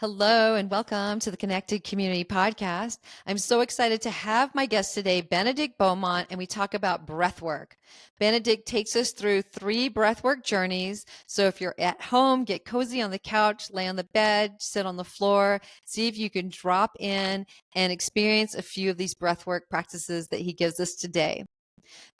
Hello and welcome to the Connected Community Podcast. I'm so excited to have my guest today, Benedict Beaumont, and we talk about breathwork. Benedict takes us through 3 breathwork journeys. So if you're at home, get cozy on the couch, lay on the bed, sit on the floor, see if you can drop in and experience a few of these breathwork practices that he gives us today.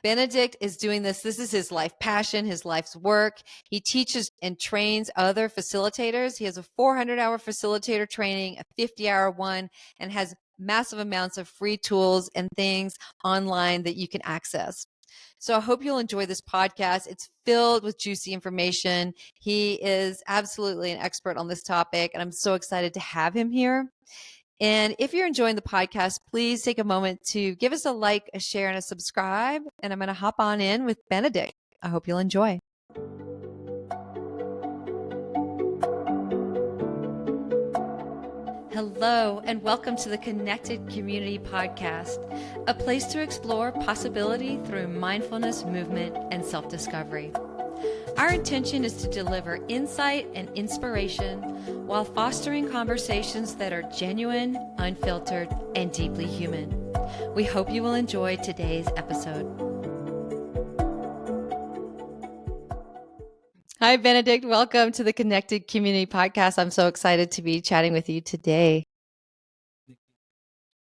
Benedict is doing this. This is his life passion, his life's work. He teaches and trains other facilitators. He has a 400-hour facilitator training, a 50-hour one, and has massive amounts of free tools and things online that you can access. So I hope you'll enjoy this podcast. It's filled with juicy information. He is absolutely an expert on this topic, and I'm so excited to have him here. And if you're enjoying the podcast, please take a moment to give us a like, a share, and a subscribe. And I'm going to hop on in with Benedict. I hope you'll enjoy. Hello, and welcome to the Connected Community Podcast, a place to explore possibility through mindfulness, movement, and self-discovery. Our intention is to deliver insight and inspiration while fostering conversations that are genuine, unfiltered, and deeply human. We hope you will enjoy today's episode. Hi, Benedict. Welcome to the Connected Community Podcast. I'm so excited to be chatting with you today.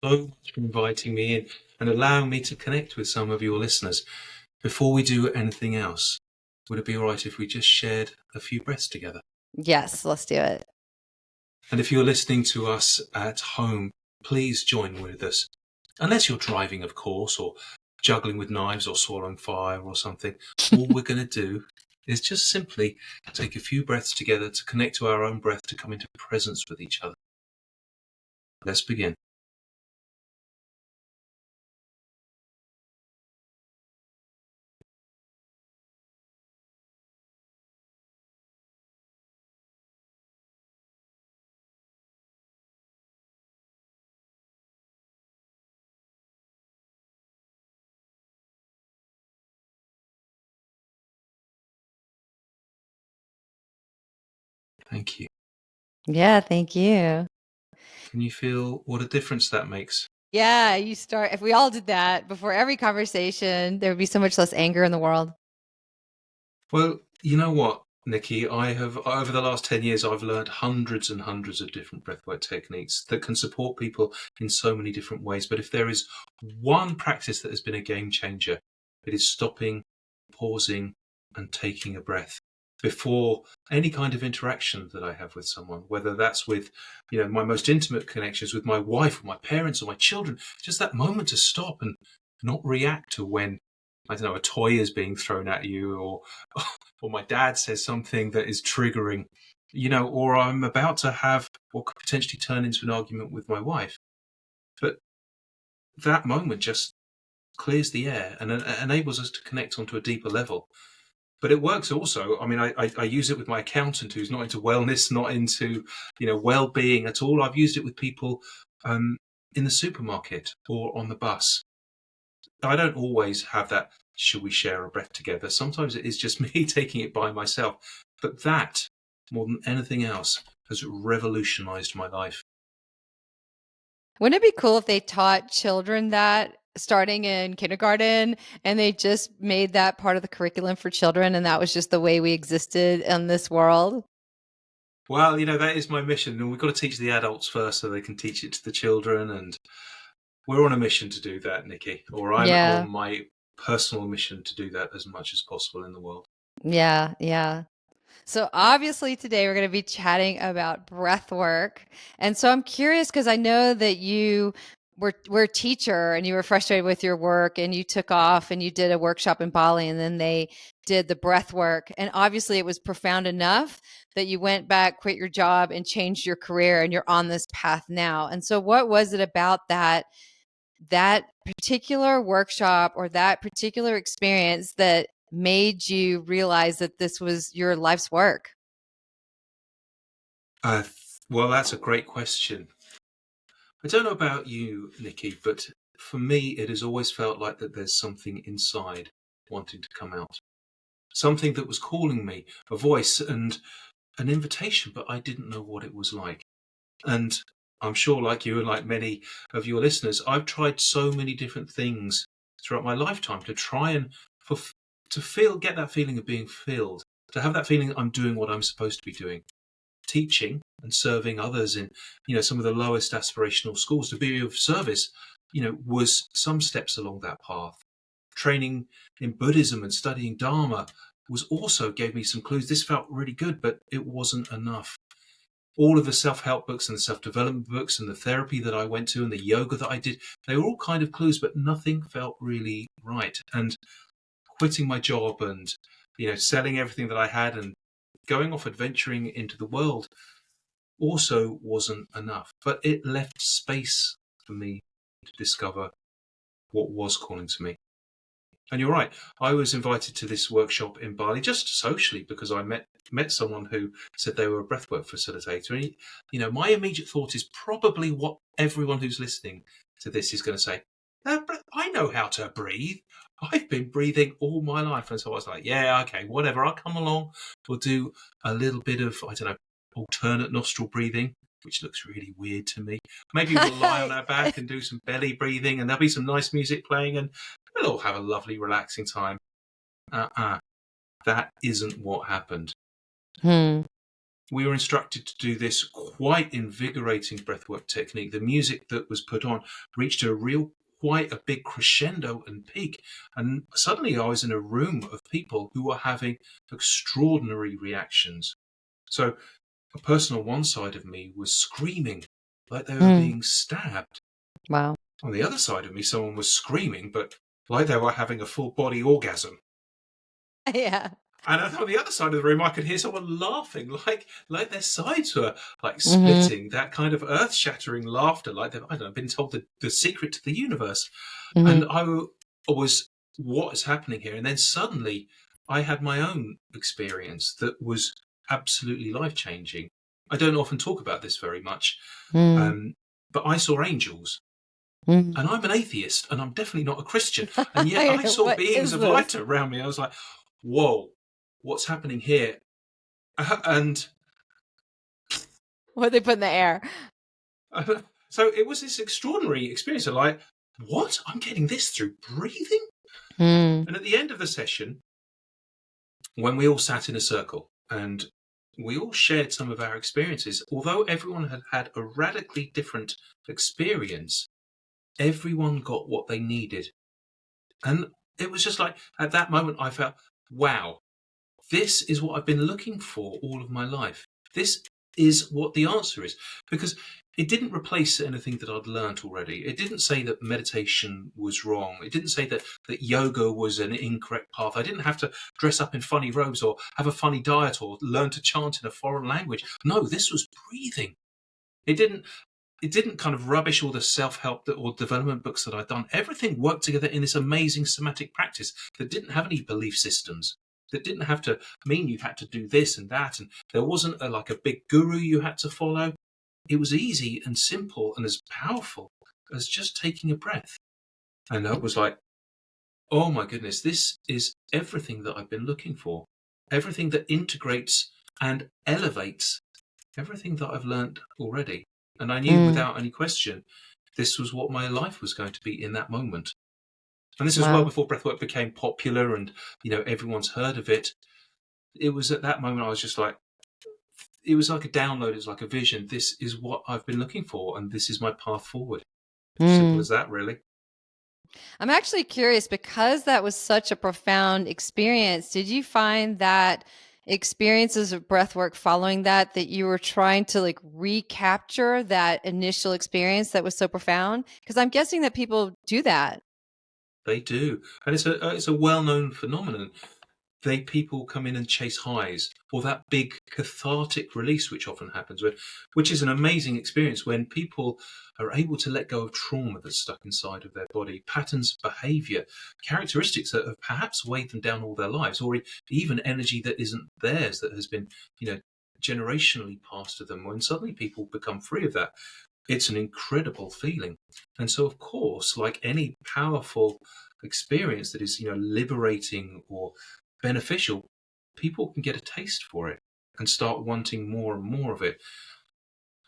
So much for inviting me in and allowing me to connect with some of your listeners. Before we do anything else, would it be all right if we just shared a few breaths together? Yes, let's do it. And if you're listening to us at home, please join with us. Unless you're driving, of course, or juggling with knives or swallowing fire or something, all we're going to do is just simply take a few breaths together to connect to our own breath, to come into presence with each other. Let's begin. Thank you. Yeah, thank you. Can you feel what a difference that makes? Yeah, you start. If we all did that before every conversation, there would be so much less anger in the world. Well, you know what, Nicky, I have, over the last 10 years, I've learned hundreds and hundreds of different breathwork techniques that can support people in so many different ways. But if there is one practice that has been a game changer, it is stopping, pausing, and taking a breath before any kind of interaction that I have with someone, whether that's with, my most intimate connections with my wife or my parents or my children, just that moment to stop and not react to when, I don't know, a toy is being thrown at you, or my dad says something that is triggering, or I'm about to have what could potentially turn into an argument with my wife. But that moment just clears the air and enables us to connect onto a deeper level. But it works also. I mean, I use it with my accountant who's not into wellness, not into, well-being at all. I've used it with people in the supermarket or on the bus. I don't always have that, should we share a breath together? Sometimes it is just me taking it by myself. But that, more than anything else, has revolutionized my life. Wouldn't it be cool if they taught children that starting in kindergarten and they just made that part of the curriculum for children and that was just the way we existed in this world? Well, that is my mission. And we've got to teach the adults first so they can teach it to the children. And we're on a mission to do that, Nicky. Or I'm Yeah. on my personal mission to do that as much as possible in the world. Yeah. Yeah. So obviously today we're going to be chatting about breath work. And so I'm curious because I know that you were a teacher and you were frustrated with your work and you took off and you did a workshop in Bali and then they did the breath work. And obviously it was profound enough that you went back, quit your job and changed your career and you're on this path now. And so what was it about that particular workshop or that particular experience that made you realize that this was your life's work? Well, that's a great question. I don't know about you, Nicky, but for me, it has always felt like that there's something inside wanting to come out. Something that was calling me, a voice and an invitation, but I didn't know what it was like. And I'm sure, like you and like many of your listeners, I've tried so many different things throughout my lifetime to try and get that feeling of being filled, to have that feeling that I'm doing what I'm supposed to be doing, teaching and serving others in, some of the lowest aspirational schools, to be of service, was some steps along that path. Training in Buddhism and studying Dharma was also gave me some clues. This felt really good, but it wasn't enough. All of the self-help books and the self-development books and the therapy that I went to and the yoga that I did, they were all kind of clues, but nothing felt really right. And quitting my job and, selling everything that I had and going off adventuring into the world also wasn't enough. But it left space for me to discover what was calling to me. And you're right. I was invited to this workshop in Bali just socially because I met someone who said they were a breathwork facilitator. And, my immediate thought is probably what everyone who's listening to this is going to say. I know how to breathe. I've been breathing all my life. And so I was like, yeah, okay, whatever. I'll come along. We'll do a little bit of, I don't know, alternate nostril breathing, which looks really weird to me. Maybe we'll lie on our back and do some belly breathing, and there'll be some nice music playing, and we'll all have a lovely, relaxing time. That isn't what happened. We were instructed to do this quite invigorating breathwork technique. The music that was put on reached quite a big crescendo and peak. And suddenly I was in a room of people who were having extraordinary reactions. So a person on one side of me was screaming like they were being stabbed. Wow. On the other side of me, someone was screaming, but like they were having a full body orgasm. Yeah. And on the other side of the room, I could hear someone laughing, like their sides were like splitting, that kind of earth-shattering laughter, like they've, I don't know, been told the secret to the universe. And I was, what is happening here? And then suddenly I had my own experience that was absolutely life-changing. I don't often talk about this very much, but I saw angels. And I'm an atheist, and I'm definitely not a Christian. And yet I saw beings of light around me. I was like, whoa, what's happening here? And what they put in the air. So it was this extraordinary experience of like, what? I'm getting this through breathing? Mm. And at the end of the session, when we all sat in a circle and we all shared some of our experiences, although everyone had had a radically different experience, everyone got what they needed. And it was just like, at that moment, I felt, wow, this is what I've been looking for all of my life. This is what the answer is. Because it didn't replace anything that I'd learned already. It didn't say that meditation was wrong. It didn't say that yoga was an incorrect path. I didn't have to dress up in funny robes or have a funny diet or learn to chant in a foreign language. No, this was breathing. It didn't kind of rubbish all the self-help or development books that I'd done. Everything worked together in this amazing somatic practice that didn't have any belief systems, that didn't have to mean you had to do this and that. And there wasn't like a big guru you had to follow. It was easy and simple and as powerful as just taking a breath. And I was like, oh my goodness, this is everything that I've been looking for. Everything that integrates and elevates everything that I've learned already. And I knew without any question, this was what my life was going to be in that moment. And this was well before breathwork became popular and, everyone's heard of it. It was at that moment I was just like, it was like a download. It was like a vision. This is what I've been looking for. And this is my path forward. Simple as that, really. I'm actually curious, because that was such a profound experience. Did you find that experiences of breath work following that you were trying to like recapture that initial experience that was so profound? Because I'm guessing that people do that. They do. And it's a well-known phenomenon. People come in and chase highs, or that big cathartic release, which often happens, which is an amazing experience when people are able to let go of trauma that's stuck inside of their body, patterns of behavior, characteristics that have perhaps weighed them down all their lives, or even energy that isn't theirs, that has been, generationally passed to them. When suddenly people become free of that, it's an incredible feeling. And so, of course, like any powerful experience that is, liberating or beneficial, people can get a taste for it and start wanting more and more of it.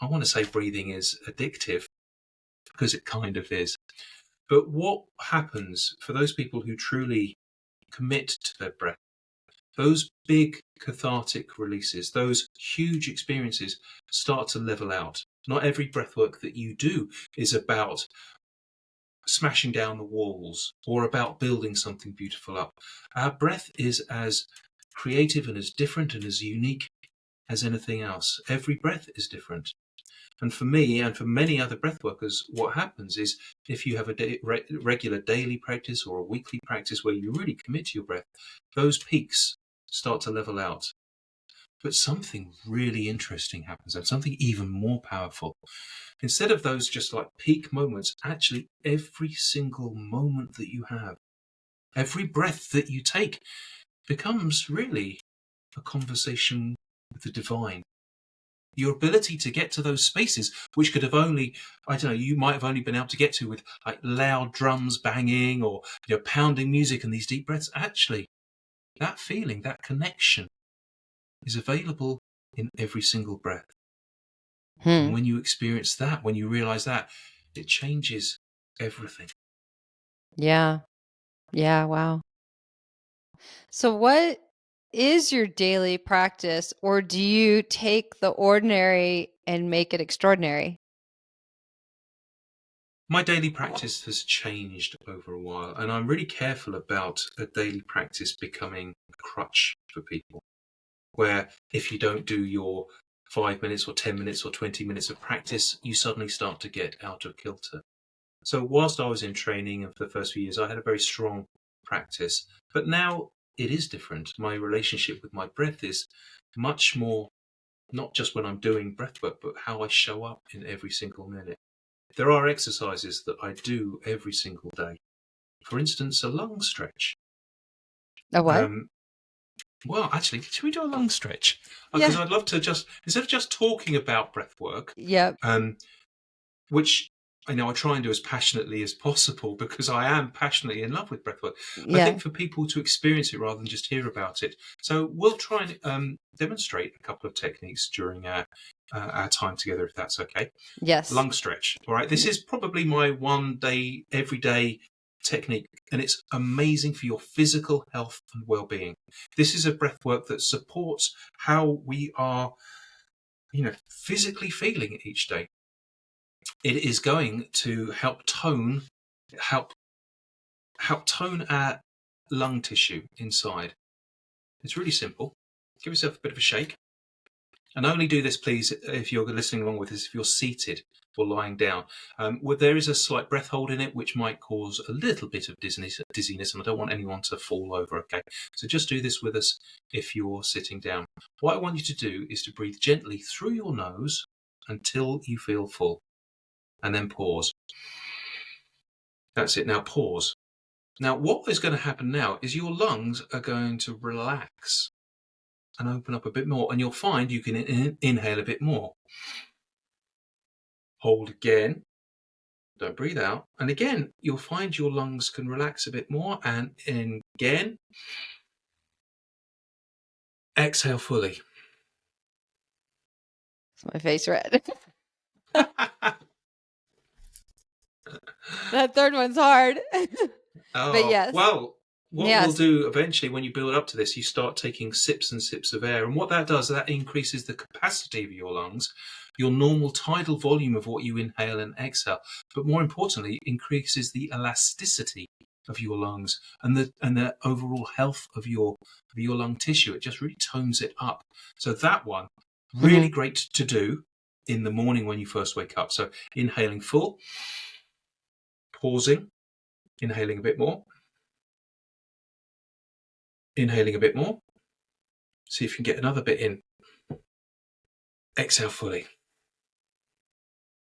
I want to say breathing is addictive, because it kind of is. But what happens for those people who truly commit to their breath, those big cathartic releases, those huge experiences start to level out. Not every breathwork that you do is about smashing down the walls or about building something beautiful up. Our breath is as creative and as different and as unique as anything else. Every breath is different. And for me and for many other breath workers, what happens is if you have a regular daily practice or a weekly practice where you really commit to your breath, those peaks start to level out. But something really interesting happens, and something even more powerful. Instead of those just like peak moments, actually every single moment that you have, every breath that you take becomes really a conversation with the divine. Your ability to get to those spaces, which could have only, I don't know, you might have only been able to get to with like loud drums banging or pounding music and these deep breaths. Actually, that feeling, that connection is available in every single breath. And when you experience that, when you realize that, it changes everything. Yeah. Yeah. Wow. So, what is your daily practice, or do you take the ordinary and make it extraordinary? My daily practice has changed over a while, and I'm really careful about a daily practice becoming a crutch for people, where if you don't do your 5 minutes or 10 minutes or 20 minutes of practice, you suddenly start to get out of kilter. So whilst I was in training and for the first few years, I had a very strong practice, but now it is different. My relationship with my breath is much more, not just when I'm doing breath work, but how I show up in every single minute. There are exercises that I do every single day. For instance, a lung stretch. A what? Well, actually, should we do a lung stretch? Because Yeah. I'd love to just, instead of just talking about breath work, Yep. which I know I try and do as passionately as possible because I am passionately in love with breathwork. I Yeah. think for people to experience it rather than just hear about it. So we'll try and demonstrate a couple of techniques during our time together, if that's okay. Yes. Lung stretch. All right. This is probably my one day, everyday technique, and it's amazing for your physical health and well-being. This is a breathwork that supports how we are, physically feeling each day. It is going to help tone our lung tissue inside. It's really simple. Give yourself a bit of a shake. And only do this, please, if you're listening along with us, if you're seated or lying down. There is a slight breath hold in it, which might cause a little bit of dizziness, and I don't want anyone to fall over, okay? So just do this with us if you're sitting down. What I want you to do is to breathe gently through your nose until you feel full, and then pause. That's it. Now pause. Now, what is going to happen now is your lungs are going to relax and open up a bit more, and you'll find you can inhale a bit more. Hold again. Don't breathe out. And again, you'll find your lungs can relax a bit more, and in again. Exhale fully. It's my face red. That third one's hard. But yes. Well, what we'll Yes. do eventually when you build up to this, you start taking sips and sips of air. And what that does, that increases the capacity of your lungs, your normal tidal volume of what you inhale and exhale. But more importantly, increases the elasticity of your lungs and the overall health of your lung tissue. It just really tones it up. So that one, really great to do in the morning when you first wake up. So inhaling full, pausing, inhaling a bit more, inhaling a bit more. See if you can get another bit in. Exhale fully.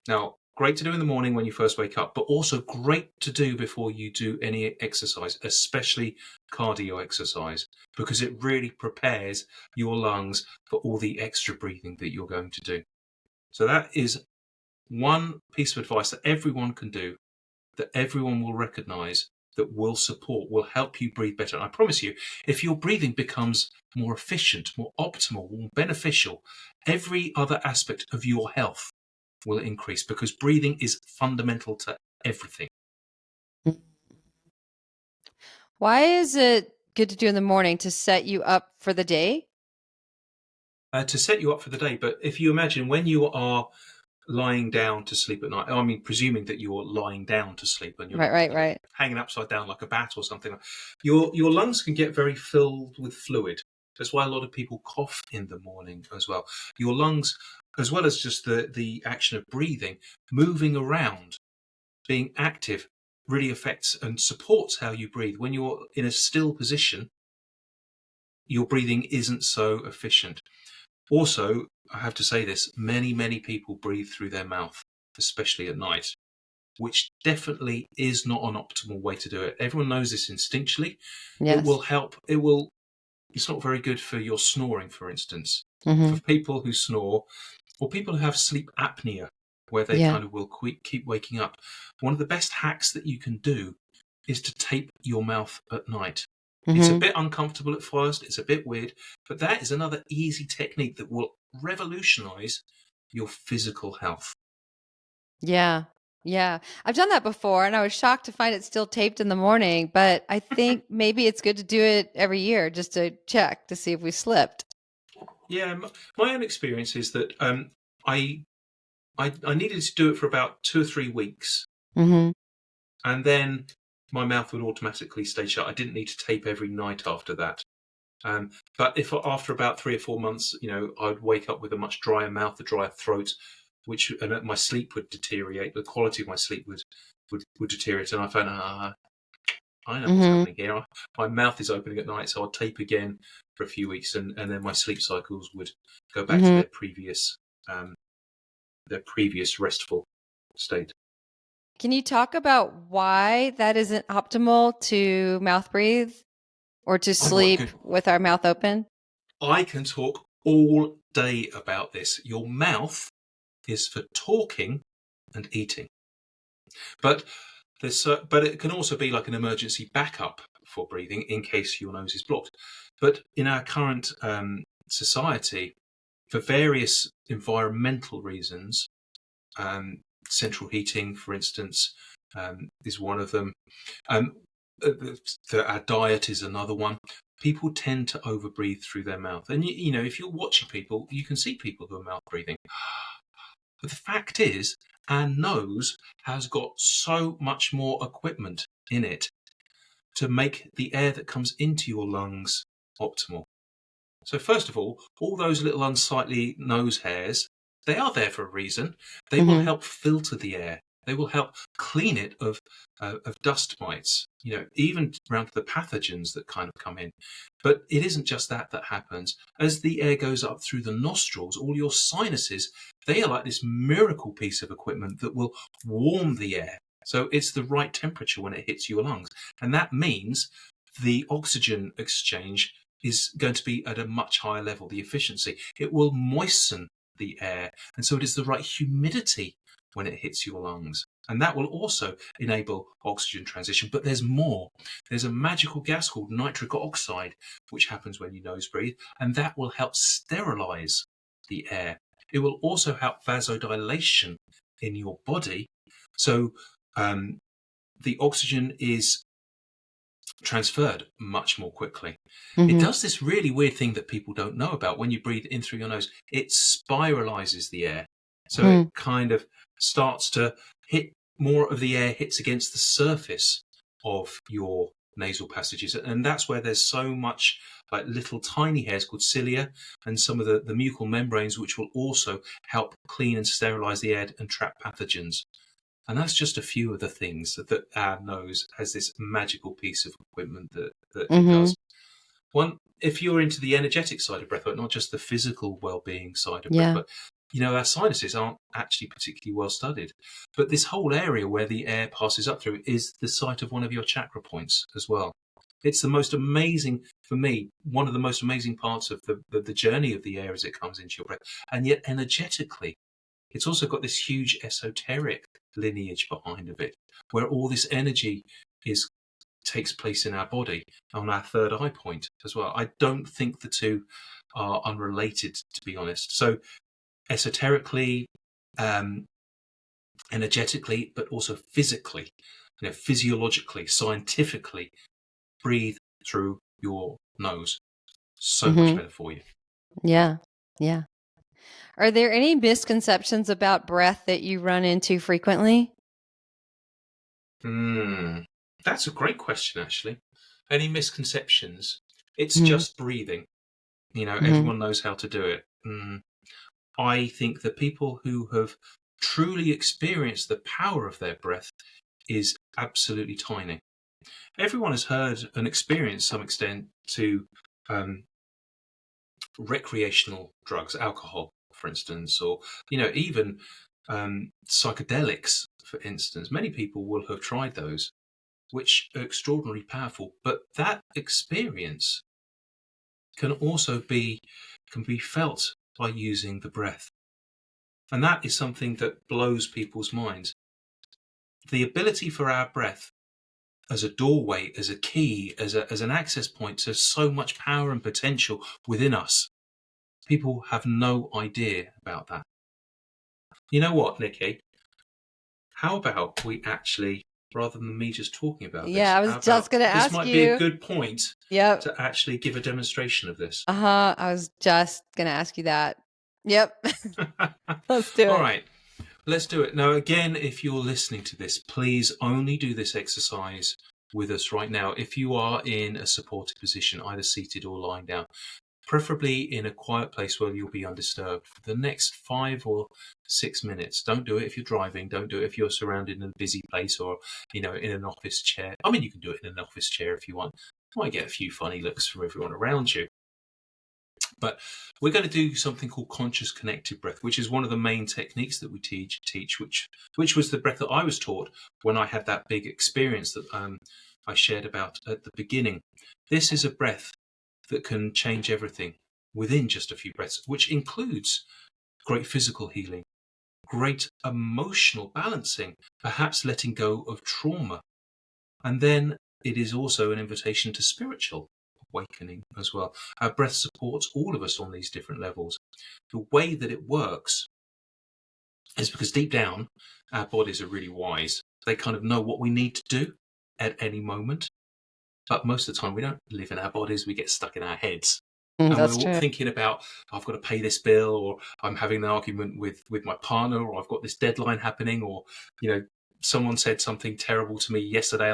Now, great to do in the morning when you first wake up, but also great to do before you do any exercise, especially cardio exercise, because it really prepares your lungs for all the extra breathing that you're going to do. So that is one piece of advice that everyone can do, that everyone will recognize, that will help you breathe better. And I promise you, if your breathing becomes more efficient, more optimal, more beneficial, every other aspect of your health will increase, because breathing is fundamental to everything. Why is it good to do in the morning to set you up for the day? To set you up for the day. But if you imagine when you are lying down to sleep at night, I mean, presuming that you're lying down to sleep and you're Right, not right, right. hanging upside down like a bat or something, your lungs can get very filled with fluid. That's why a lot of people cough in the morning as well. Your lungs, as well as just the action of breathing, moving around, being active, really affects and supports how you breathe. When you're in a still position, your breathing isn't so efficient. Also, I have to say this, many people breathe through their mouth, especially at night, which definitely is not an optimal way to do it. Everyone knows this instinctually. It will Yes. help. It's not very good for your snoring, for instance. Mm-hmm. For people who snore, or people who have sleep apnea, where they Yeah. kind of will keep waking up, one of the best hacks that you can do is to tape your mouth at night. It's a Mm-hmm. bit uncomfortable at first, it's a bit weird, but that is another easy technique that will revolutionize your physical health. Yeah. Yeah. I've done that before and I was shocked to find it still taped in the morning, but I think maybe it's good to do it every year just to check to see if we slipped. Yeah, my own experience is that I, I needed to do it for about 2 or 3 weeks, Mm-hmm. and then my mouth would automatically stay shut. I didn't need to tape every night after that. But if after about 3 or 4 months, I'd wake up with a much drier mouth, a drier throat, and my sleep would deteriorate. The quality of my sleep would deteriorate, and I found, I know what's Mm-hmm. happening here. My mouth is opening at night, so I'd tape again for a few weeks, and then my sleep cycles would go back to Mm-hmm. um, their previous restful state. Can you talk about why that isn't optimal to mouth breathe or to Oh my sleep good! with our mouth open? I can talk all day about this. Your mouth is for talking and eating. But but it can also be like an emergency backup for breathing in case your nose is blocked. But in our current society, for various environmental reasons, central heating, for instance, is one of them. Um, our diet is another one. People tend to overbreathe through their mouth, and if you're watching people, you can see people who are mouth breathing. But the fact is, our nose has got so much more equipment in it to make the air that comes into your lungs optimal. So first of all those little unsightly nose hairs, they are there for a reason. They will Mm-hmm. help filter the air. They will help clean it of dust mites, even around to the pathogens that kind of come in. But it isn't just that happens. As the air goes up through the nostrils, all your sinuses, they are like this miracle piece of equipment that will warm the air. So it's the right temperature when it hits your lungs. And that means the oxygen exchange is going to be at a much higher level, the efficiency. It will moisten the air, and so it is the right humidity when it hits your lungs. And that will also enable oxygen transition. But there's more. There's a magical gas called nitric oxide, which happens when you nose breathe, and that will help sterilize the air. It will also help vasodilation in your body. So the oxygen is transferred much more quickly. It Mm-hmm. does this really weird thing that people don't know about. When you breathe in through your nose, it spiralizes the air. So it Mm-hmm. kind of starts to hit, more of the air hits against the surface of your nasal passages. And that's where there's so much like little tiny hairs called cilia, and some of the mucal membranes, which will also help clean and sterilize the air and trap pathogens. And that's just a few of the things that our nose has, this magical piece of equipment that it Mm-hmm. does. If you're into the energetic side of breathwork, not just the physical well-being side of Yeah. breathwork, our sinuses aren't actually particularly well studied. But this whole area where the air passes up through is the site of one of your chakra points as well. It's the most amazing, for me, one of the most amazing parts of the journey of the air as it comes into your breath. And yet energetically, it's also got this huge esoteric lineage behind of it, where all this energy is takes place in our body, on our third eye point as well. I don't think the two are unrelated, to be honest. So esoterically, energetically, but also physically, physiologically, scientifically, breathe through your nose. So much better for you. Yeah. Yeah. Are there any misconceptions about breath that you run into frequently? That's a great question, actually. Any misconceptions? It's Mhm. just breathing. Everyone knows how to do it. I think the people who have truly experienced the power of their breath is absolutely tiny. Everyone has heard and experienced some extent to recreational drugs, alcohol, for instance, or even psychedelics, for instance. Many people will have tried those, which are extraordinarily powerful. But that experience can also be felt by using the breath, and that is something that blows people's minds. The ability for our breath as a doorway, as a key, as an access point to so much power and potential within us. People have no idea about that. You know what, Nicky? How about we actually, rather than me just talking about Yeah, this, I was just going to this ask might be a you. good point Yep. to actually give a demonstration of this. I was just going to ask you that. Yep. Let's do All it. right, let's do it. Now, again, if you're listening to this, please only do this exercise with us right now if you are in a supported position, either seated or lying down. Preferably in a quiet place where you'll be undisturbed for the next 5 or 6 minutes. Don't do it if you're driving. Don't do it if you're surrounded in a busy place or, in an office chair. I mean, you can do it in an office chair if you want. You might get a few funny looks from everyone around you. But we're going to do something called conscious connected breath, which is one of the main techniques that we teach, which was the breath that I was taught when I had that big experience that I shared about at the beginning. This is a breath that can change everything within just a few breaths, which includes great physical healing, great emotional balancing, perhaps letting go of trauma. And then it is also an invitation to spiritual awakening as well. Our breath supports all of us on these different levels. The way that it works is because deep down, our bodies are really wise. They kind of know what we need to do at any moment. But most of the time, we don't live in our bodies, we get stuck in our heads. And That's we're true. thinking about, I've got to pay this bill, or I'm having an argument with my partner, or I've got this deadline happening, or, someone said something terrible to me yesterday.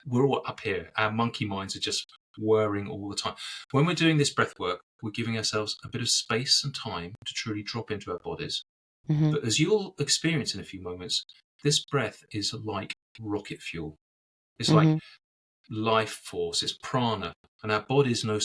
We're all up here. Our monkey minds are just whirring all the time. When we're doing this breath work, we're giving ourselves a bit of space and time to truly drop into our bodies. Mm-hmm. But as you'll experience in a few moments, this breath is like rocket fuel. It's like life force, it's prana, and our bodies know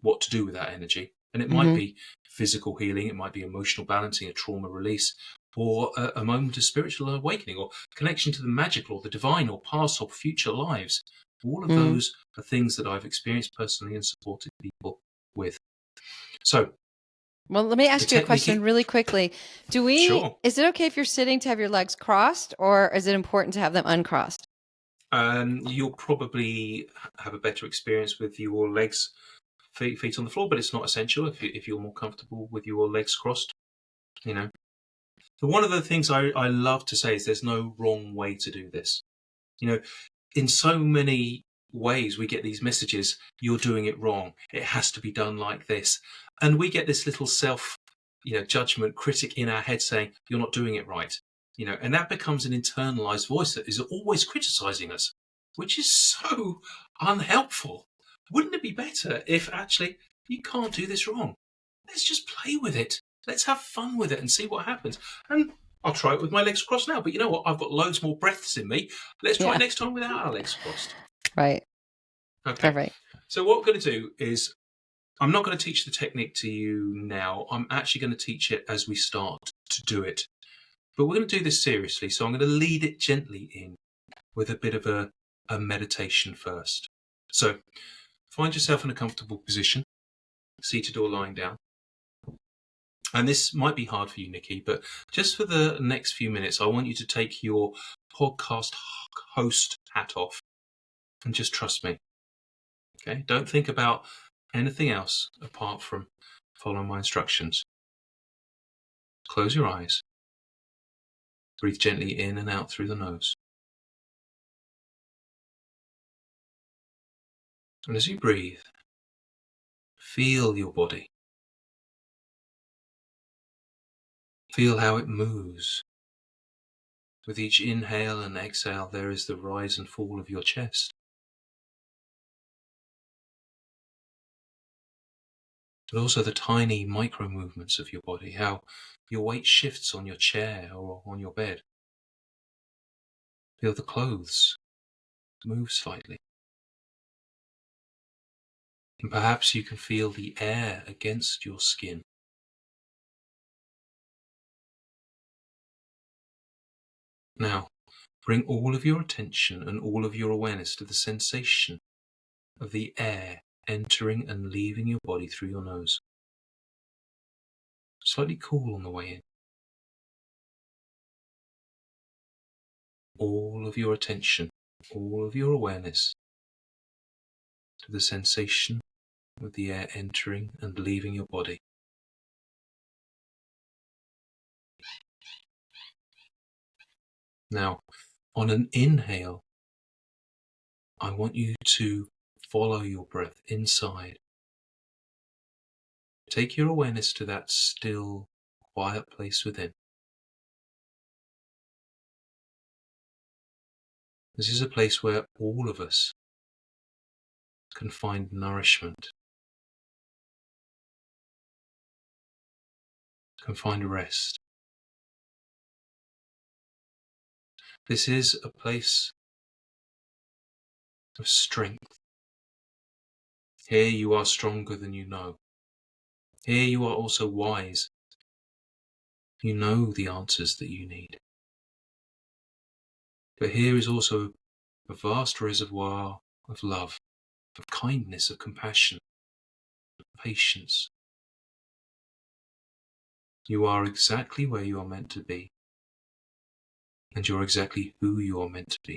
what to do with that energy. And it might be physical healing, it might be emotional balancing, a trauma release, or a moment of spiritual awakening, or connection to the magical or the divine or past or future lives. All of those are things that I've experienced personally and supported people with. So, well, let me ask you a question really quickly. Sure. Is it okay if you're sitting to have your legs crossed, or is it important to have them uncrossed? You'll probably have a better experience with your legs, feet on the floor, but it's not essential if you're more comfortable with your legs crossed. So one of the things I love to say is there's no wrong way to do this. In so many ways we get these messages, you're doing it wrong. It has to be done like this. And we get this little self, judgment critic in our head saying, you're not doing it right. And that becomes an internalized voice that is always criticizing us, which is so unhelpful. Wouldn't it be better if actually you can't do this wrong? Let's just play with it. Let's have fun with it and see what happens. And I'll try it with my legs crossed now. But you know what? I've got loads more breaths in me. Let's try it next time without our legs crossed. Right. Okay. Perfect. So what we're going to do is, I'm not going to teach the technique to you now. I'm actually going to teach it as we start to do it. But we're going to do this seriously. So I'm going to lead it gently in with a bit of a meditation first. So find yourself in a comfortable position, seated or lying down. And this might be hard for you, Nicky, but just for the next few minutes, I want you to take your podcast host hat off and just trust me. Okay? Don't think about anything else apart from following my instructions. Close your eyes. Breathe gently in and out through the nose. And as you breathe, feel your body. Feel how it moves. With each inhale and exhale, there is the rise and fall of your chest. But also the tiny micro movements of your body, how your weight shifts on your chair or on your bed. Feel the clothes move slightly. And perhaps you can feel the air against your skin. Now, bring all of your attention and all of your awareness to the sensation of the air entering and leaving your body through your nose. Slightly cool on the way in. All of your attention, all of your awareness to the sensation of the air entering and leaving your body. Now, on an inhale, I want you to follow your breath inside. Take your awareness to that still, quiet place within. This is a place where all of us can find nourishment, can find rest. This is a place of strength. Here you are stronger than you know. Here you are also wise. You know the answers that you need. But here is also a vast reservoir of love, of kindness, of compassion, of patience. You are exactly where you are meant to be, and you're exactly who you are meant to be.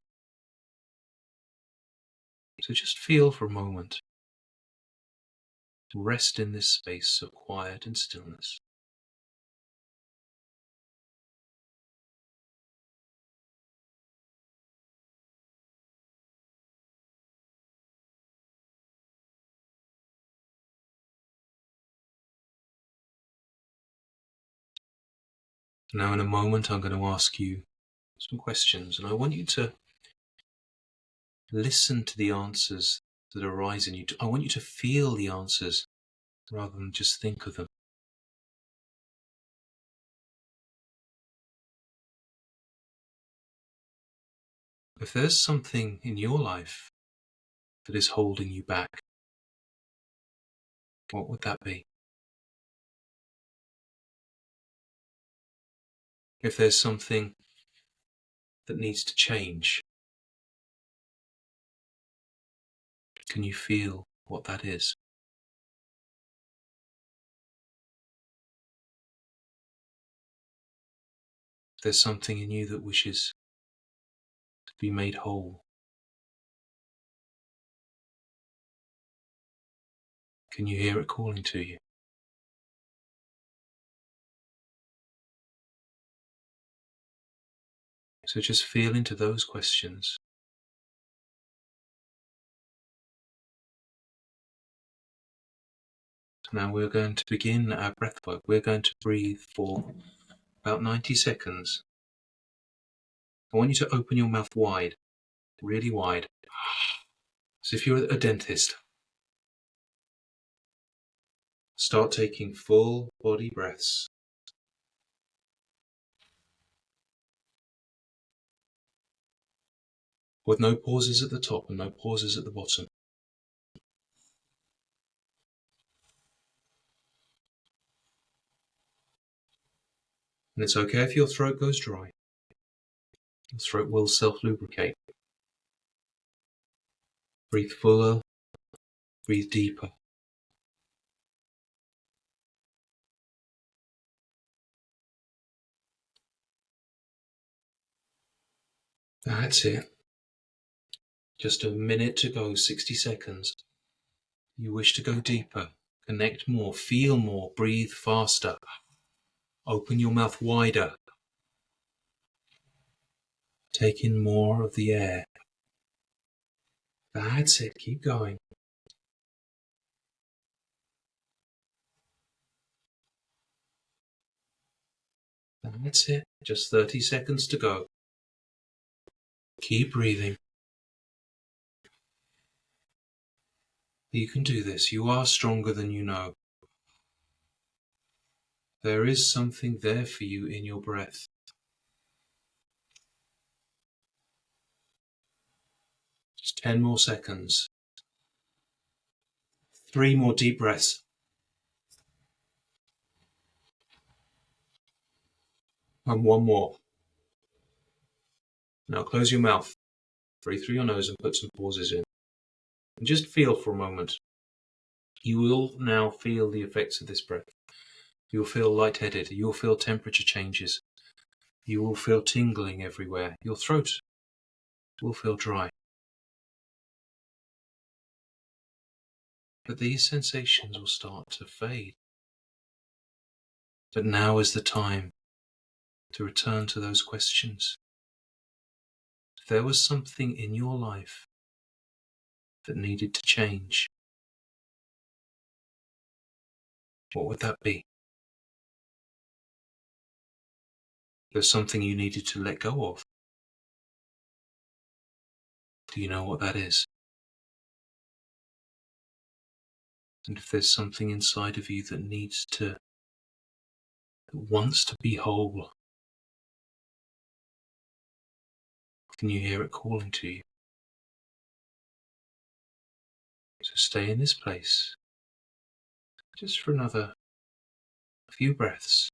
So just feel for a moment. Rest in this space of quiet and stillness. Now in a moment I'm going to ask you some questions, and I want you to listen to the answers that arise in you. I want you to feel the answers rather than just think of them. If there's something in your life that is holding you back, what would that be? If there's something that needs to change, can you feel what that is? If there's something in you that wishes to be made whole, can you hear it calling to you? So just feel into those questions. Now we're going to begin our breath work. We're going to breathe for about 90 seconds. I want you to open your mouth wide, really wide, as if you're a dentist. Start taking full body breaths. With no pauses at the top and no pauses at the bottom. And it's okay if your throat goes dry. The throat will self-lubricate. Breathe fuller, breathe deeper. That's it. Just a minute to go, 60 seconds. You wish to go deeper, connect more, feel more, breathe faster. Open your mouth wider. Take in more of the air. That's it, keep going. That's it, just 30 seconds to go. Keep breathing. You can do this. You are stronger than you know. There is something there for you in your breath. Just 10 more seconds. 3 more deep breaths. And 1 more. Now close your mouth. Breathe through your nose and put some pauses in. And just feel for a moment. You will now feel the effects of this breath. You'll feel lightheaded. You'll feel temperature changes. You will feel tingling everywhere. Your throat will feel dry. But these sensations will start to fade. But now is the time to return to those questions. If there was something in your life that needed to change, what would that be? There's something you needed to let go of. Do you know what that is? And if there's something inside of you that wants to be whole, can you hear it calling to you? So stay in this place, just for another few breaths.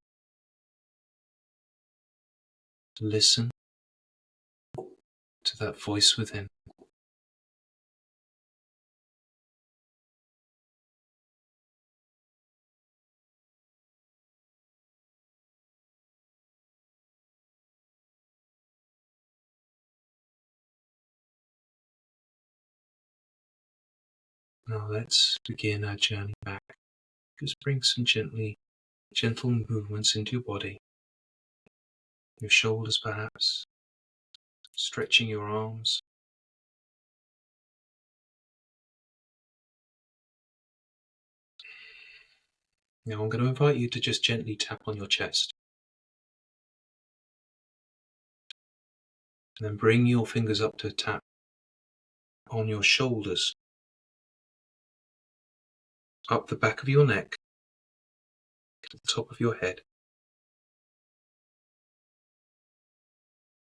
Listen to that voice within. Now let's begin our journey back. Just bring some gentle movements into your body. Your shoulders perhaps, stretching your arms. Now I'm going to invite you to just gently tap on your chest. And then bring your fingers up to tap on your shoulders, up the back of your neck, to the top of your head,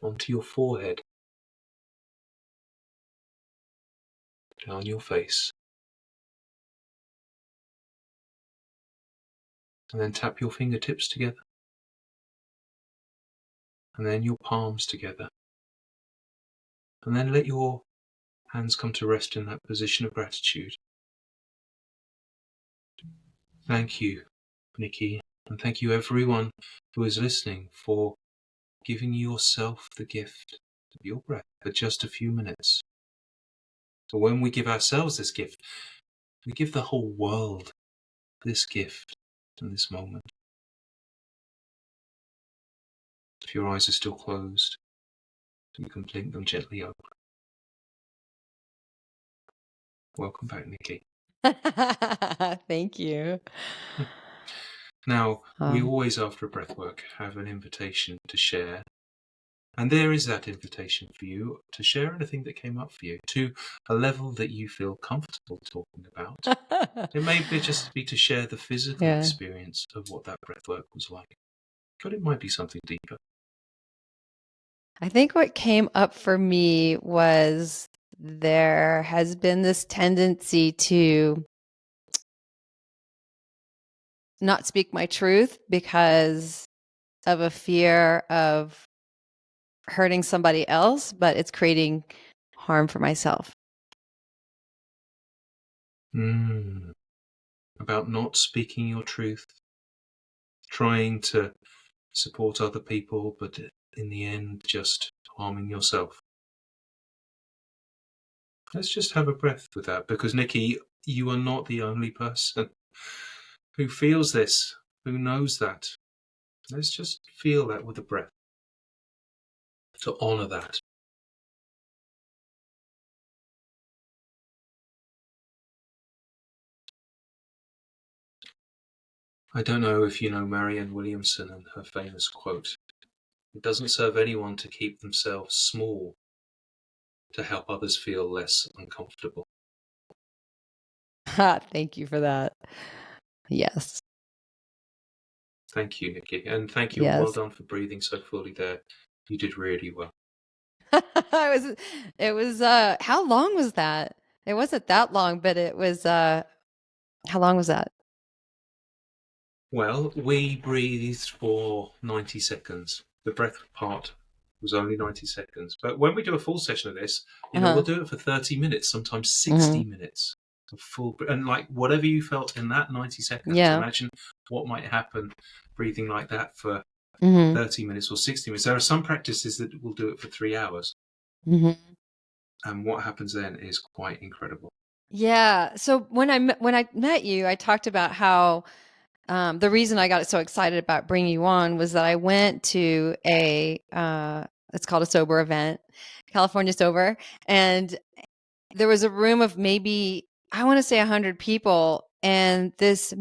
onto your forehead, down your face. And then tap your fingertips together. And then your palms together. And then let your hands come to rest in that position of gratitude. Thank you, Nicky, and thank you everyone who is listening for giving yourself the gift of your breath for just a few minutes. So when we give ourselves this gift, we give the whole world this gift in this moment. If your eyes are still closed, you can blink them gently open. Welcome back, Nicky. Thank you. Now, we always, after a breathwork, have an invitation to share. And there is that invitation for you to share anything that came up for you to a level that you feel comfortable talking about. It may be just be to share the physical experience of what that breathwork was like. But it might be something deeper. I think what came up for me was there has been this tendency to not speak my truth because of a fear of hurting somebody else, but it's creating harm for myself. About not speaking your truth, trying to support other people, but in the end, just harming yourself. Let's just have a breath with that, because Nicky, you are not the only person who feels this, who knows that. Let's just feel that with the breath, to honor that. I don't know if you know Marianne Williamson and her famous quote, "It doesn't serve anyone to keep themselves small to help others feel less uncomfortable." Thank you for that. Yes. Thank you, Nicky. And thank you. Well Yes. done for breathing so fully there. You did really well. It was how long was that? It wasn't that long, but it was how long was that? Well, we breathed for 90 seconds. The breath part was only 90 seconds. But when we do a full session of this, we'll do it for 30 minutes, sometimes 60 minutes of full. And like whatever you felt in that 90 seconds, Yeah. imagine what might happen breathing like that for Mm-hmm. 30 minutes or 60 minutes. There are some practices that will do it for 3 hours. Mm-hmm. And what happens then is quite incredible. Yeah. So when I met you, I talked about how the reason I got so excited about bringing you on was that I went to a it's called a sober event, California Sober, and there was a room of maybe I want to say 100 people, and this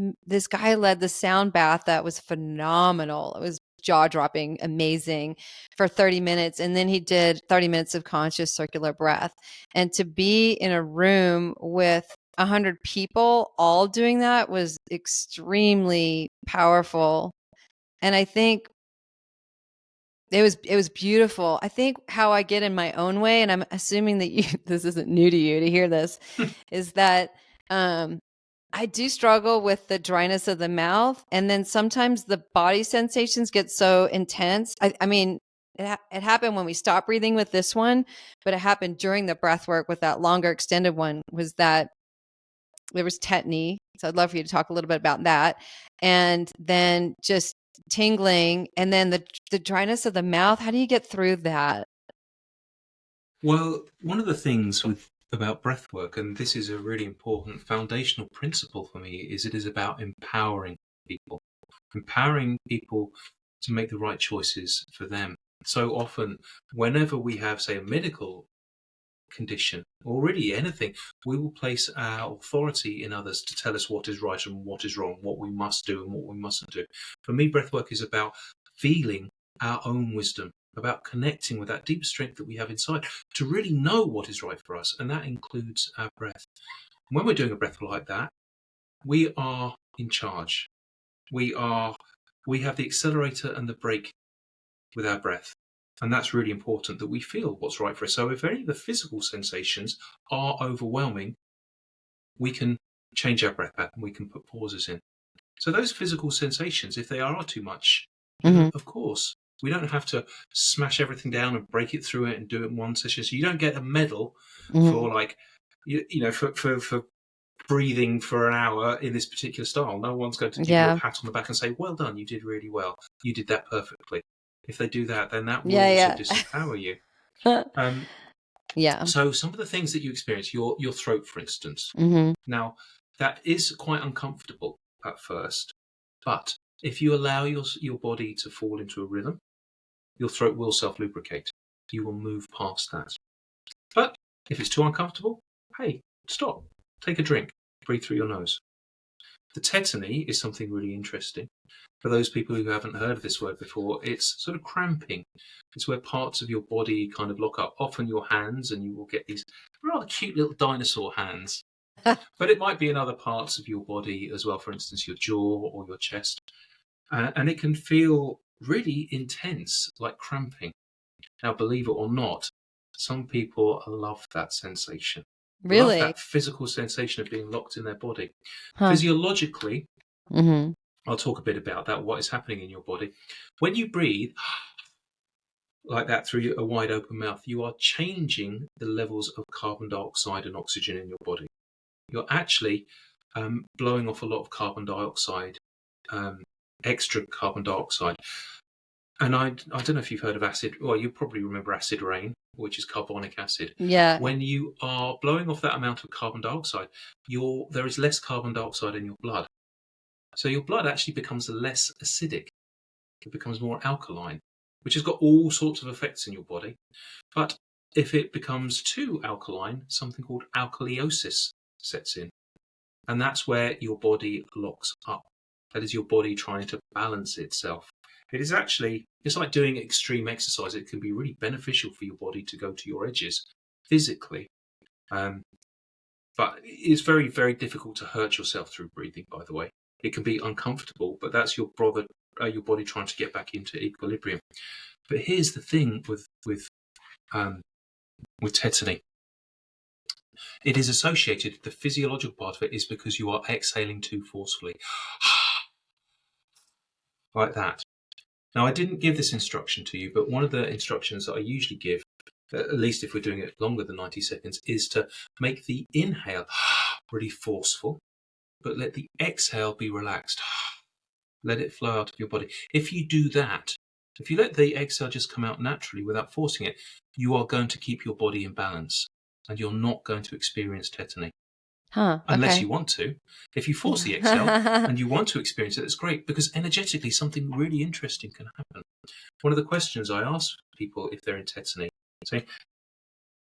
guy led the sound bath that was phenomenal. It was jaw-dropping, amazing for 30 minutes, and then he did 30 minutes of conscious circular breath. And to be in a room with 100 people all doing that was extremely powerful. And I think it was beautiful. I think how I get in my own way, and I'm assuming that you this isn't new to you to hear this, is that I do struggle with the dryness of the mouth, and then sometimes the body sensations get so intense. I mean, it happened when we stopped breathing with this one, but it happened during the breath work with that longer extended one. Was that there was tetany, so I'd love for you to talk a little bit about that, and then just tingling, and then the dryness of the mouth. How do you get through that? Well, one of the things about breath work, and this is a really important foundational principle for me, is it is about empowering people to make the right choices for them. So often, whenever we have, say, a medical condition, or really anything, we will place our authority in others to tell us what is right and what is wrong, what we must do and what we mustn't do. For me, breathwork is about feeling our own wisdom, about connecting with that deep strength that we have inside to really know what is right for us, and that includes our breath. When we're doing a breath like that, we are in charge. We have the accelerator and the brake with our breath. And that's really important, that we feel what's right for us. So if any of the physical sensations are overwhelming, we can change our breath pattern. We can put pauses in. So those physical sensations, if they are too much, then of course, we don't have to smash everything down and break it through it and do it in one session. So you don't get a medal for like, for breathing for an hour in this particular style. No one's going to give you a pat on the back and say, well done, you did really well. You did that perfectly. If they do that, then that will also disempower you. Yeah. So some of the things that you experience, your throat, for instance, now that is quite uncomfortable at first, but if you allow your body to fall into a rhythm, your throat will self-lubricate. You will move past that. But if it's too uncomfortable, hey, stop, take a drink, breathe through your nose. The tetany is something really interesting. For those people who haven't heard of this word before, it's sort of cramping. It's where parts of your body kind of lock up, often your hands, and you will get these rather cute little dinosaur hands. But it might be in other parts of your body as well, for instance, your jaw or your chest. And it can feel really intense, like cramping. Now, believe it or not, some people love that sensation. Love Really? that physical sensation of being locked in their body. Huh. Physiologically, I'll talk a bit about that, what is happening in your body. When you breathe like that through a wide open mouth, you are changing the levels of carbon dioxide and oxygen in your body. You're actually blowing off a lot of carbon dioxide, extra carbon dioxide. And I don't know if you've heard of acid. Well, you probably remember acid rain, which is carbonic acid. Yeah. When you are blowing off that amount of carbon dioxide, there is less carbon dioxide in your blood. So your blood actually becomes less acidic. It becomes more alkaline, which has got all sorts of effects in your body. But if it becomes too alkaline, something called alkalosis sets in. And that's where your body locks up. That is your body trying to balance itself. It's like doing extreme exercise. It can be really beneficial for your body to go to your edges physically. But it's very, very difficult to hurt yourself through breathing, by the way. It can be uncomfortable, but that's your body trying to get back into equilibrium. But here's the thing with tetany. It is associated, the physiological part of it is because you are exhaling too forcefully. Like that. Now, I didn't give this instruction to you, but one of the instructions that I usually give, at least if we're doing it longer than 90 seconds, is to make the inhale really forceful, but let the exhale be relaxed. Let it flow out of your body. If you do that, if you let the exhale just come out naturally without forcing it, you are going to keep your body in balance and you're not going to experience tetany. Unless you want to. If you force the exhale and you want to experience it, that's great, because energetically something really interesting can happen. One of the questions I ask people if they're in tetany, say,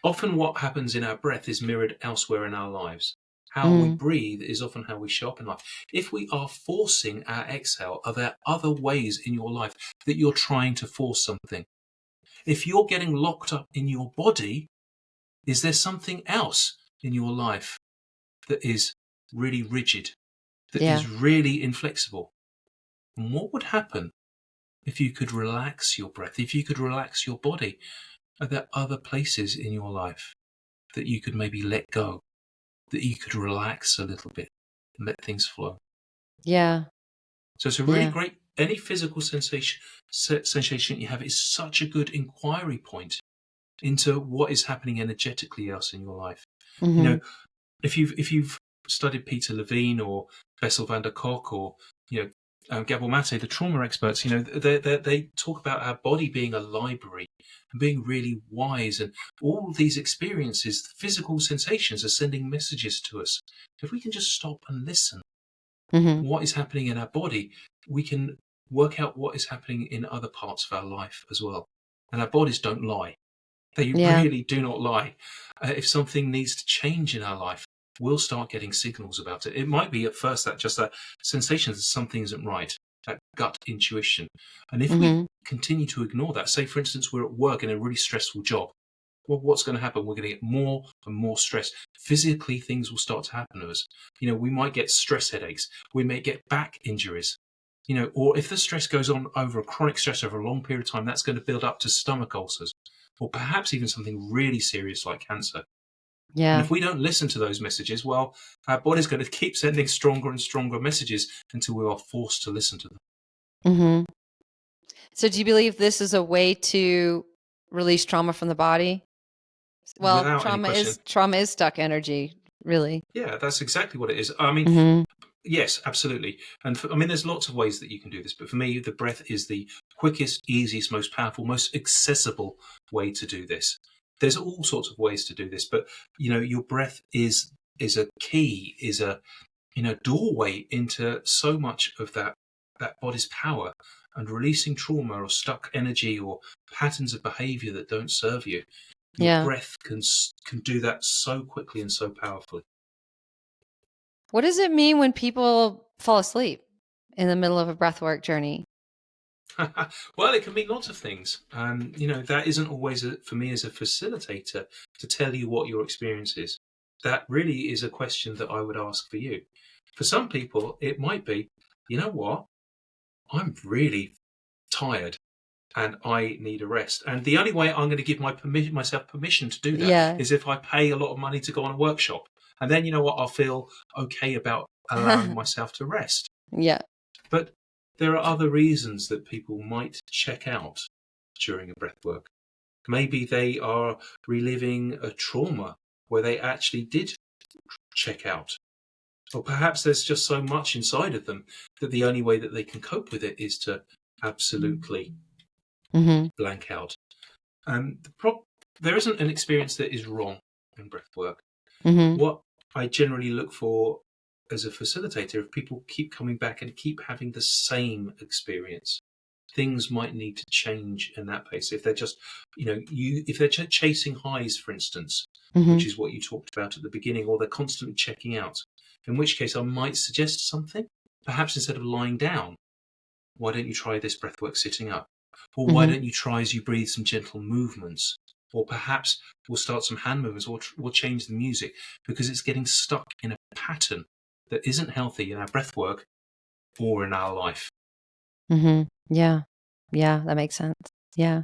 often what happens in our breath is mirrored elsewhere in our lives. How we breathe is often how we show up in life. If we are forcing our exhale, are there other ways in your life that you're trying to force something? If you're getting locked up in your body, is there something else in your life that is really rigid, that is really inflexible? And what would happen if you could relax your breath, if you could relax your body? Are there other places in your life that you could maybe let go, that you could relax a little bit and let things flow? Yeah. So it's a really great, any physical sensation you have is such a good inquiry point into what is happening energetically else in your life. You know, if you've studied Peter Levine or Bessel van der Kolk or Gabor Mate, the trauma experts, they talk about our body being a library and being really wise, and all these experiences, physical sensations, are sending messages to us. If we can just stop and listen, what is happening in our body, we can work out what is happening in other parts of our life as well. And our bodies don't lie. They really do not lie. If something needs to change in our life, we'll start getting signals about it. It might be at first that sensation that something isn't right, that gut intuition. And if we continue to ignore that, say, for instance, we're at work in a really stressful job, well, what's going to happen? We're going to get more and more stress. Physically, things will start to happen to us. We might get stress headaches. We may get back injuries. Or if the stress goes on over a chronic stress over a long period of time, that's going to build up to stomach ulcers, or perhaps even something really serious like cancer. And if we don't listen to those messages, well, our body's going to keep sending stronger and stronger messages until we are forced to listen to them. So do you believe this is a way to release trauma from the body? Well, Without any question. trauma is stuck energy, really. Yeah, that's exactly what it is. I mean, yes, absolutely. And there's lots of ways that you can do this, but for me, the breath is the quickest, easiest, most powerful, most accessible way to do this. There's all sorts of ways to do this, but your breath is a key, is a doorway into so much of that body's power, and releasing trauma or stuck energy or patterns of behavior that don't serve you. Your breath can do that so quickly and so powerfully. What does it mean when people fall asleep in the middle of a breathwork journey? Well, it can mean lots of things. That isn't always for me as a facilitator to tell you what your experience is. That really is a question that I would ask for you. For some people, it might be, you know what? I'm really tired and I need a rest. And the only way I'm going to give myself permission to do that is if I pay a lot of money to go on a workshop. And then, you know what? I'll feel okay about allowing myself to rest. Yeah. But there are other reasons that people might check out during a breathwork. Maybe they are reliving a trauma where they actually did check out. Or perhaps there's just so much inside of them that the only way that they can cope with it is to absolutely Mm-hmm. blank out. There isn't an experience that is wrong in breath work. Mm-hmm. What I generally look for as a facilitator, if people keep coming back and keep having the same experience, things might need to change in that pace. If they're just, if they're chasing highs, for instance, Mm-hmm. which is what you talked about at the beginning, or they're constantly checking out, in which case I might suggest something. Perhaps instead of lying down, why don't you try this breathwork sitting up? Or why Mm-hmm. don't you try as you breathe some gentle movements? Or perhaps we'll start some hand movements, or we'll change the music, because it's getting stuck in a pattern that isn't healthy in our breathwork or in our life. Mm-hmm. Yeah. Yeah, that makes sense. Yeah.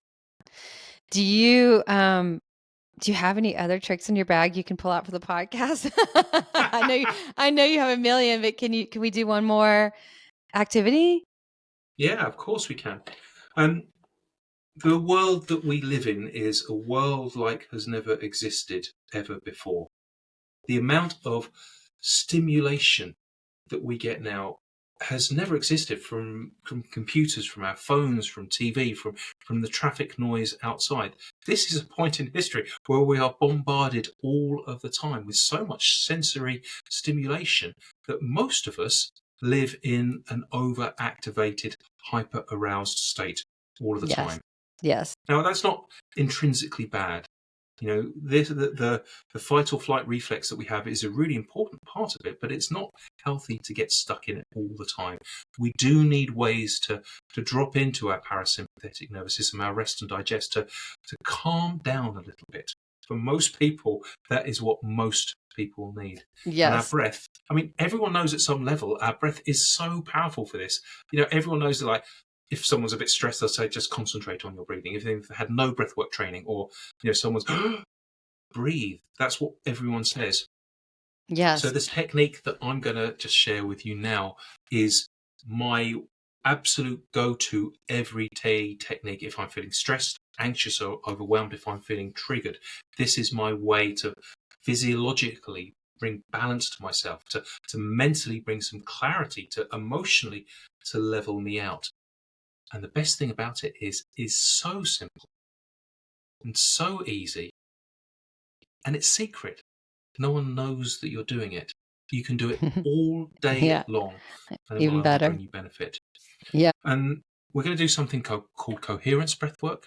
Do you have any other tricks in your bag you can pull out for the podcast? I know you have a million, but can we do one more activity? Yeah, of course we can. The world that we live in is a world like has never existed ever before. The amount of stimulation that we get now has never existed from computers, from our phones, from TV, from the traffic noise outside. This is a point in history where we are bombarded all of the time with so much sensory stimulation that most of us live in an overactivated, hyper aroused state all of the Yes. time. Yes. Now, that's not intrinsically bad. The fight or flight reflex that we have is a really important part of it, but it's not healthy to get stuck in it all the time. We do need ways to drop into our parasympathetic nervous system, our rest and digest, to calm down a little bit. For most people, that is what most people need. And our Yes. breath, I mean, everyone knows at some level our breath is so powerful for this. Everyone knows that, like, if someone's a bit stressed, they'll say just concentrate on your breathing. If they've had no breathwork training, or someone's breathe. That's what everyone says. So Yes. this technique that I'm going to just share with you now is my absolute go-to everyday technique if I'm feeling stressed, anxious, or overwhelmed, if I'm feeling triggered. This is my way to physiologically bring balance to myself, to mentally bring some clarity, to emotionally to level me out. And the best thing about it is so simple and so easy, and it's secret. No one knows that you're doing it. You can do it all day Yeah. long, and it will Even only better. bring you benefit. Yeah. And we're going to do something called coherence breath work.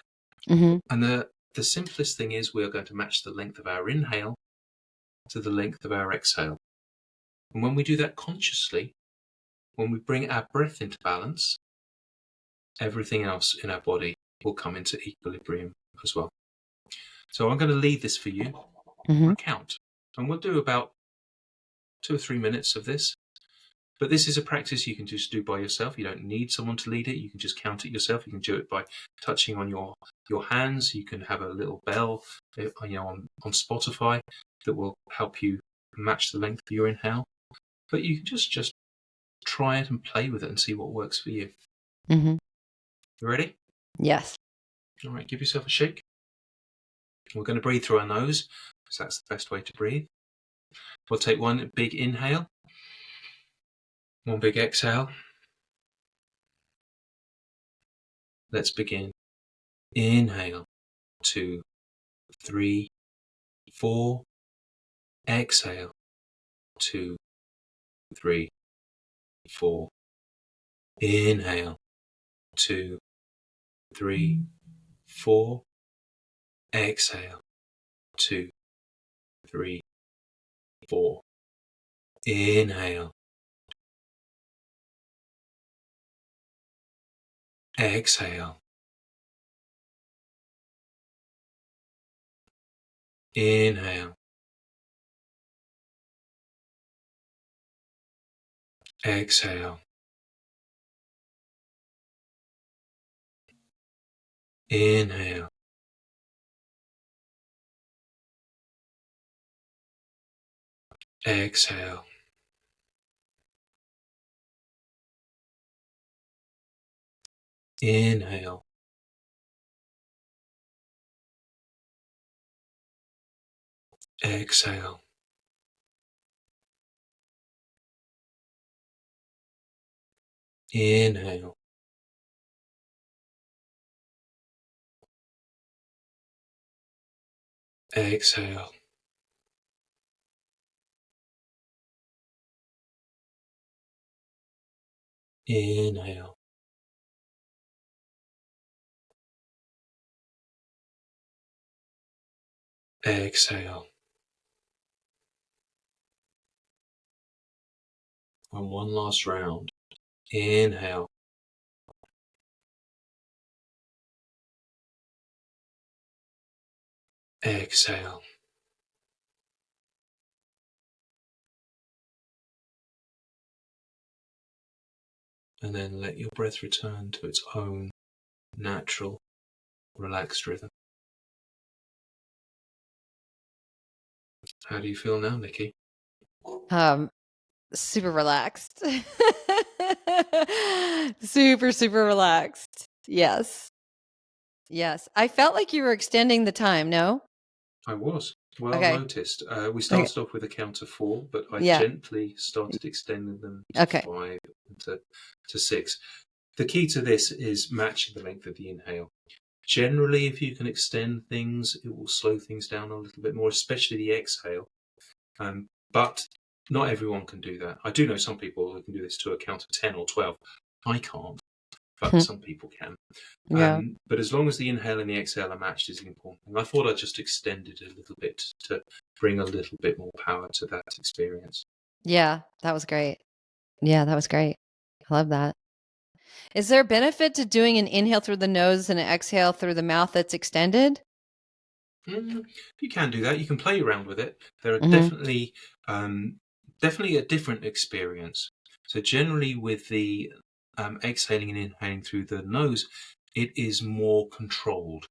Mm-hmm. And the simplest thing is we are going to match the length of our inhale to the length of our exhale. And when we do that consciously, when we bring our breath into balance, everything else in our body will come into equilibrium as well. So I'm going to lead this for you Mm-hmm. on a count. And we'll do about 2 or 3 minutes of this. But this is a practice you can just do by yourself. You don't need someone to lead it. You can just count it yourself. You can do it by touching on your hands. You can have a little bell, on Spotify that will help you match the length of your inhale. But you can just try it and play with it and see what works for you. Mm-hmm. You ready? Yes. All right, give yourself a shake. We're going to breathe through our nose, because that's the best way to breathe. We'll take one big inhale, one big exhale. Let's begin. Inhale, 2, 3, 4. Exhale, 2, 3, 4. Inhale, 2, 3, 4. Exhale, 2, 3, 4. Inhale. Exhale. Inhale. Exhale. Inhale. Exhale. Inhale. Exhale. Inhale. Exhale. Inhale. Exhale. And one last round. Inhale. Exhale. And then let your breath return to its own natural, relaxed rhythm. How do you feel now, Nicky? Super relaxed. Super relaxed. Yes. Yes. I felt like you were extending the time, no? I was. Well Okay. noticed. We Okay. started off with a count of 4, but I Yeah. gently started extending them to Okay. 5 and to 6. The key to this is matching the length of the inhale. Generally, if you can extend things, it will slow things down a little bit more, especially the exhale. But not everyone can do that. I do know some people who can do this to a count of 10 or 12. I can't, but some people can. Yeah. But as long as the inhale and the exhale are matched is important. And I thought I'd just extend it a little bit to bring a little bit more power to that experience. Yeah. That was great. Yeah, that was great. I love that. Is there a benefit to doing an inhale through the nose and an exhale through the mouth that's extended? You can do that. You can play around with it. There are Mhm. definitely a different experience. So generally with the exhaling and inhaling through the nose, it is more controlled.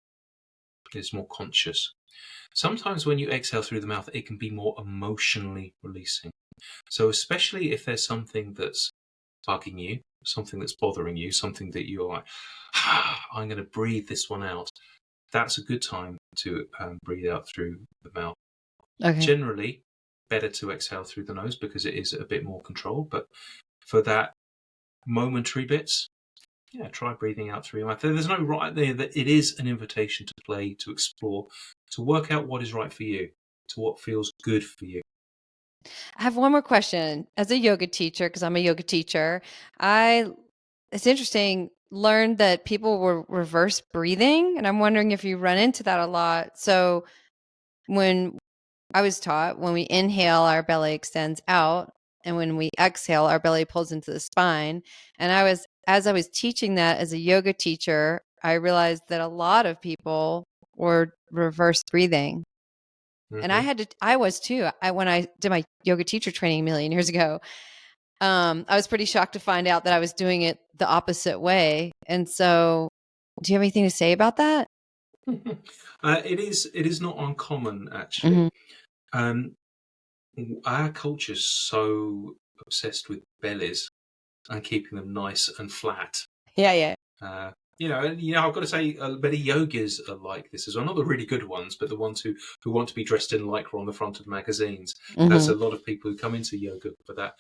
It's more conscious. Sometimes when you exhale through the mouth, it can be more emotionally releasing. So especially if there's something that's bugging you, something that's bothering you, something that you're like, I'm going to breathe this one out. That's a good time to breathe out through the mouth. Okay. Generally, better to exhale through the nose because it is a bit more controlled. But for that momentary bits, yeah, try breathing out through your mouth. There's no right there. It is an invitation to play, to explore, to work out what is right for you, to what feels good for you. I have one more question. As a yoga teacher, because I'm a yoga teacher, it's interesting, learned that people were reverse breathing. And I'm wondering if you run into that a lot. So when I was taught, when we inhale, our belly extends out. And when we exhale, our belly pulls into the spine. And as I was teaching that as a yoga teacher, I realized that a lot of people were reverse breathing. And I was too. When I did my yoga teacher training a million years ago, I was pretty shocked to find out that I was doing it the opposite way. And so, do you have anything to say about that? It is not uncommon actually. Mhm. Um, our culture's so obsessed with bellies and keeping them nice and flat. Yeah, yeah. I've got to say, many yogas are like this as well. Not the really good ones, but the ones who want to be dressed in lycra on the front of magazines. There's a Mhm. lot of people who come into yoga for that.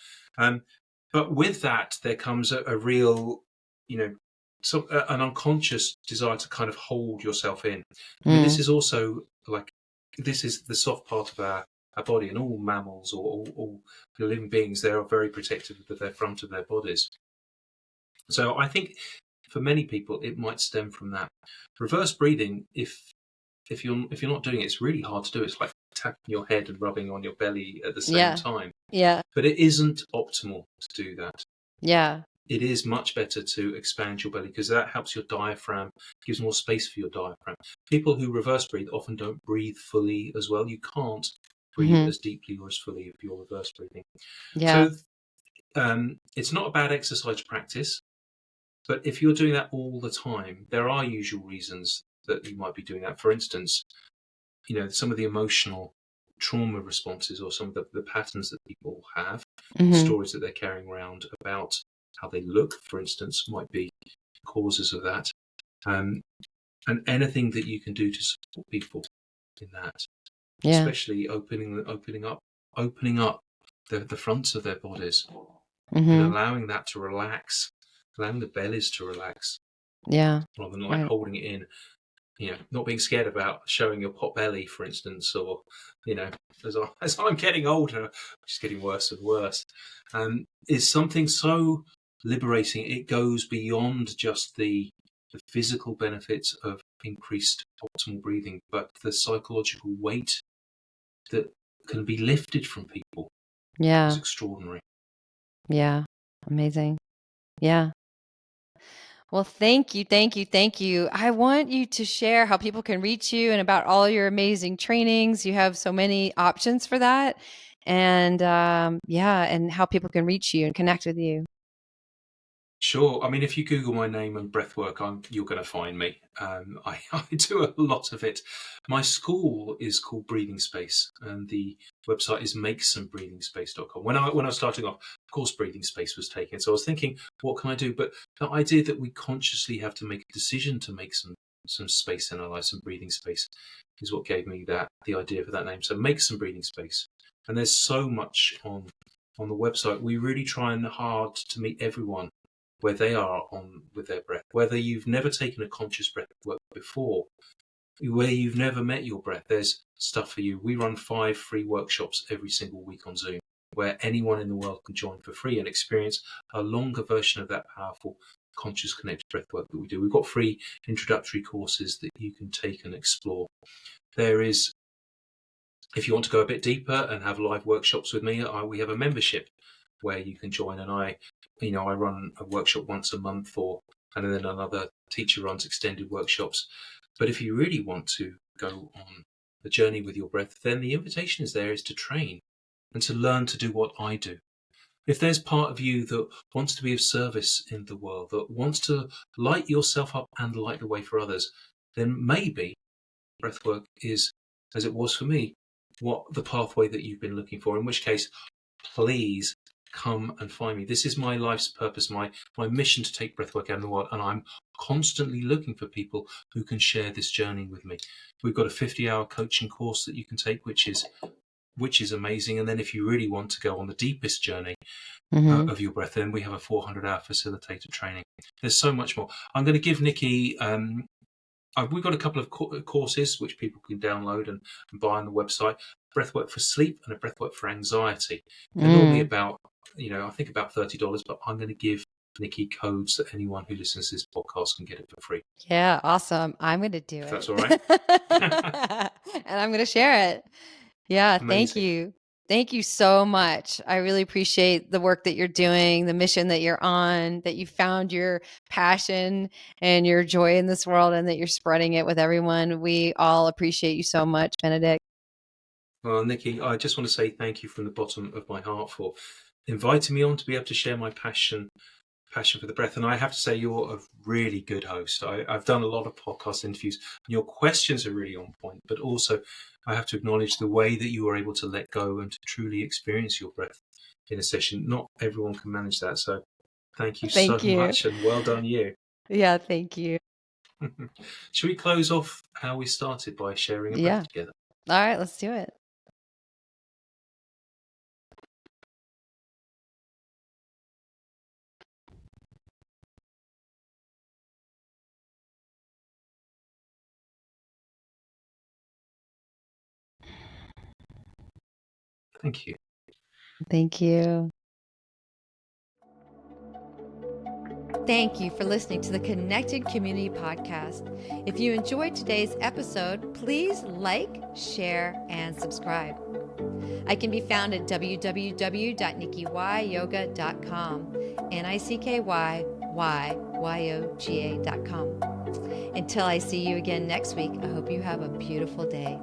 But with that, there comes a real, an unconscious desire to kind of hold yourself in. I mean, this Mm. is also like, this is the soft part of our body, and all mammals or all living beings, they are very protective of the front of their bodies. So I think for many people it might stem from that. Reverse breathing, if you're not doing it, it's really hard to do. It's like tapping your head and rubbing on your belly at the same Yeah. time. Yeah. But it isn't optimal to do that. Yeah. It is much better to expand your belly because that helps your diaphragm, gives more space for your diaphragm. People who reverse breathe often don't breathe fully as well. You can't breathe Mhm. as deeply or as fully if you're reverse breathing. Yeah. So it's not a bad exercise to practice. But if you're doing that all the time, there are usual reasons that you might be doing that. For instance, some of the emotional trauma responses or some of the patterns that people have, the Mhm. stories that they're carrying around about how they look, for instance, might be causes of that. Um, and anything that you can do to support people in that, Yeah. especially opening up the fronts of their bodies and Mhm. allowing that to relax, allowing the bellies to relax Yeah. rather than like Right. holding it in. not being scared about showing your pot belly, for instance, or as I'm getting older, which is getting worse and worse, is something so liberating. It goes beyond just the physical benefits of increased optimal breathing, but the psychological weight that can be lifted from people is extraordinary. Yeah. Amazing. Yeah. Well, thank you, thank you, thank you. I want you to share how people can reach you and about all your amazing trainings. You have so many options for that. And and how people can reach you and connect with you. Sure. I mean, if you Google my name and breathwork, you're going to find me. I do a lot of it. My school is called Breathing Space, and the website is makesomebreathingspace.com. When I was starting off, of course, Breathing Space was taken. So I was thinking, what can I do? But the idea that we consciously have to make a decision to make some space in our life, some breathing space, is what gave me the idea for that name. So make some breathing space. And there's so much on the website. We really try hard to meet everyone where they are on with their breath, whether you've never taken a conscious breath work before, where you've never met your breath, there's stuff for you. We run 5 free workshops every single week on Zoom, where anyone in the world can join for free and experience a longer version of that powerful conscious connected breath work that we do. We've got free introductory courses that you can take and explore. There is, if you want to go a bit deeper and have live workshops with me, we have a membership where you can join, and I run a workshop once a month, and then another teacher runs extended workshops. But if you really want to go on a journey with your breath, then the invitation is to train and to learn to do what I do. If there's part of you that wants to be of service in the world, that wants to light yourself up and light the way for others, then maybe breathwork is, as it was for me, what the pathway that you've been looking for, in which case, please come and find me. This is my life's purpose, my mission to take breathwork out in the world, and I'm constantly looking for people who can share this journey with me. We've got a 50-hour coaching course that you can take, which is amazing. And then if you really want to go on the deepest journey of your breath, then we have a 400-hour facilitator training. There's so much more. I'm going to give Nicky we've got a couple of courses which people can download and buy on the website. Breathwork for sleep and a breathwork for anxiety. They're normally about, I think about $30, but I'm going to give Nicky codes that anyone who listens to this podcast can get it for free. Yeah, awesome. I'm going to do it. That's all right. And I'm going to share it. Yeah, Amazing. thank you. Thank you so much. I really appreciate the work that you're doing, the mission that you're on, that you found your passion and your joy in this world, and that you're spreading it with everyone. We all appreciate you so much, Benedict. Well, Nicky, I just want to say thank you from the bottom of my heart for inviting me on to be able to share my passion for the breath. And I have to say, you're a really good host. I've done a lot of podcast interviews, and your questions are really on point, but also I have to acknowledge the way that you are able to let go and to truly experience your breath in a session. Not everyone can manage that. So thank you so much, and well done you. Yeah, thank you. Should we close off how we started by sharing a breath together? All right, let's do it. Thank you. Thank you. Thank you for listening to the Connected Community Podcast. If you enjoyed today's episode, please like, share, and subscribe. I can be found at www.nickyyoga.com, NICKYYYOGA.com. Until I see you again next week, I hope you have a beautiful day.